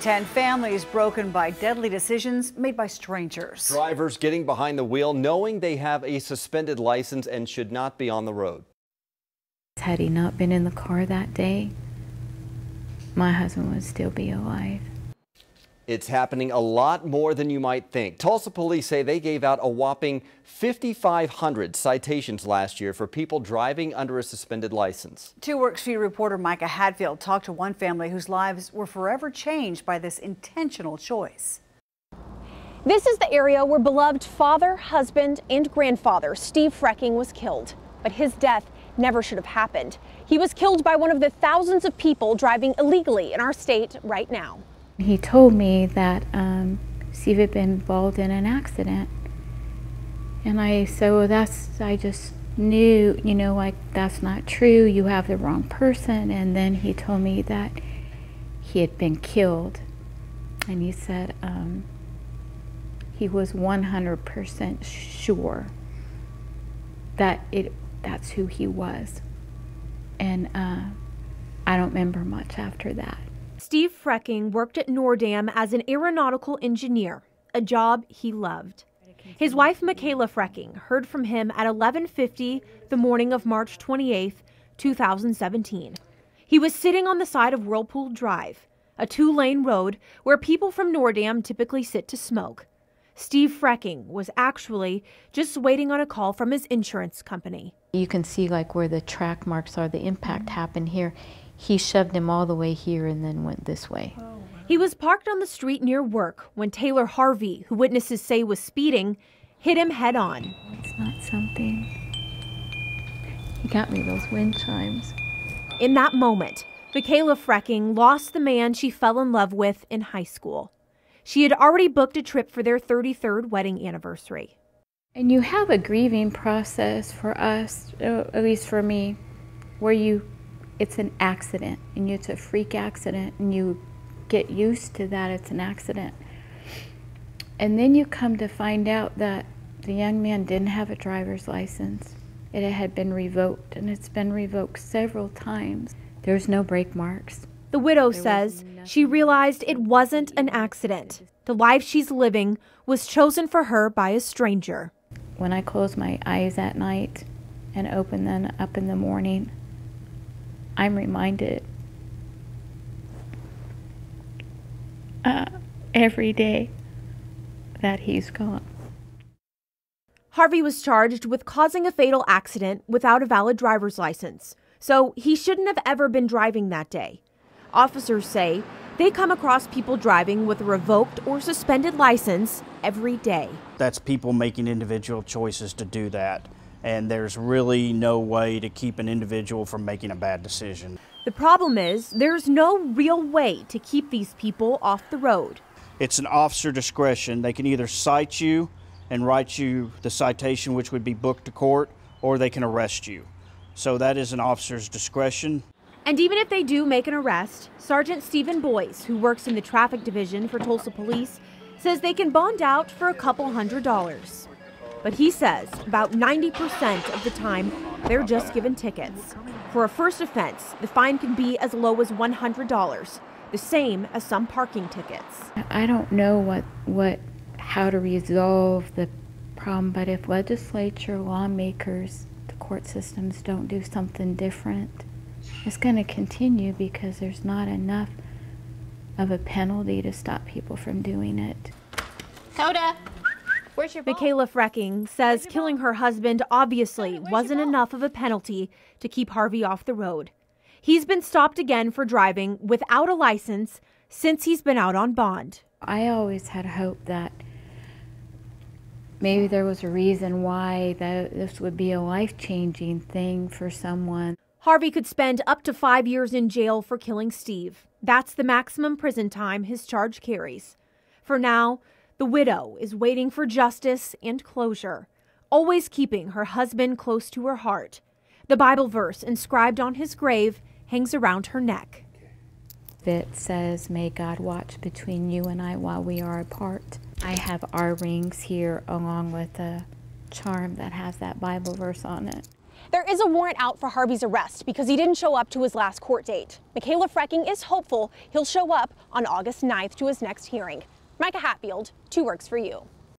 10 families broken by deadly decisions made by strangers. Drivers getting behind the wheel knowing they have a suspended license and should not be on the road. Had he not been in the car that day, my husband would still be alive. It's happening a lot more than you might think. Tulsa police say they gave out a whopping 5,500 citations last year for people driving under a suspended license. 2 Works for You reporter Micah Hadfield talked to one family whose lives were forever changed by this intentional choice. This is the area where beloved father, husband, and grandfather Steve Frecking was killed. But his death never should have happened. He was killed by one of the thousands of people driving illegally in our state right now. He told me that Steve had been involved in an accident. And I said, well, I just knew, like, that's not true. You have the wrong person. And then he told me that he had been killed. And he said he was 100% sure that that's who he was. And I don't remember much after that. Steve Frecking worked at Nordam as an aeronautical engineer, a job he loved. His wife, Michaela Frecking, heard from him at 11:50 the morning of March 28, 2017. He was sitting on the side of Whirlpool Drive, a 2-lane road where people from Nordam typically sit to smoke. Steve Frecking was actually just waiting on a call from his insurance company. You can see like where the track marks are, the impact happened here. He shoved him all the way here and then went this way. He was parked on the street near work when Taylor Harvey, who witnesses say was speeding, hit him head on. It's not something. He got me those wind chimes. In that moment, Michaela Frecking lost the man she fell in love with in high school. She had already booked a trip for their 33rd wedding anniversary. And you have a grieving process for us, at least for me, where it's an accident and it's a freak accident and you get used to that it's an accident. And then you come to find out that the young man didn't have a driver's license. It had been revoked, and it's been revoked several times. There's no brake marks. The widow says she realized it wasn't an accident. The life she's living was chosen for her by a stranger. When I close my eyes at night and open them up in the morning, I'm reminded every day that he's gone. Harvey was charged with causing a fatal accident without a valid driver's license, so he shouldn't have ever been driving that day. Officers say they come across people driving with a revoked or suspended license every day. That's people making individual choices to do that, and there's really no way to keep an individual from making a bad decision. The problem is there's no real way to keep these people off the road. It's an officer discretion. They can either cite you and write you the citation, which would be booked to court, or they can arrest you. So that is an officer's discretion. And even if they do make an arrest, Sergeant Stephen Boyce, who works in the traffic division for Tulsa Police, says they can bond out for a couple $100s. But he says about 90% of the time, they're just given tickets. For a first offense, the fine can be as low as $100, the same as some parking tickets. I don't know how to resolve the problem, but if legislature, lawmakers, the court systems don't do something different, it's going to continue because there's not enough of a penalty to stop people from doing it. Coda, where's your ball? Michaela Frecking says killing her husband obviously wasn't enough of a penalty to keep Harvey off the road. He's been stopped again for driving without a license since he's been out on bond. I always had hope that maybe there was a reason why this would be a life-changing thing for someone. Harvey could spend up to 5 years in jail for killing Steve. That's the maximum prison time his charge carries. For now, the widow is waiting for justice and closure, always keeping her husband close to her heart. The Bible verse inscribed on his grave hangs around her neck. It says, "May God watch between you and I while we are apart." I have our rings here along with a charm that has that Bible verse on it. There is a warrant out for Harvey's arrest because he didn't show up to his last court date. Michaela Frecking is hopeful he'll show up on August 9th to his next hearing. Micah Hatfield, 2 Works for You.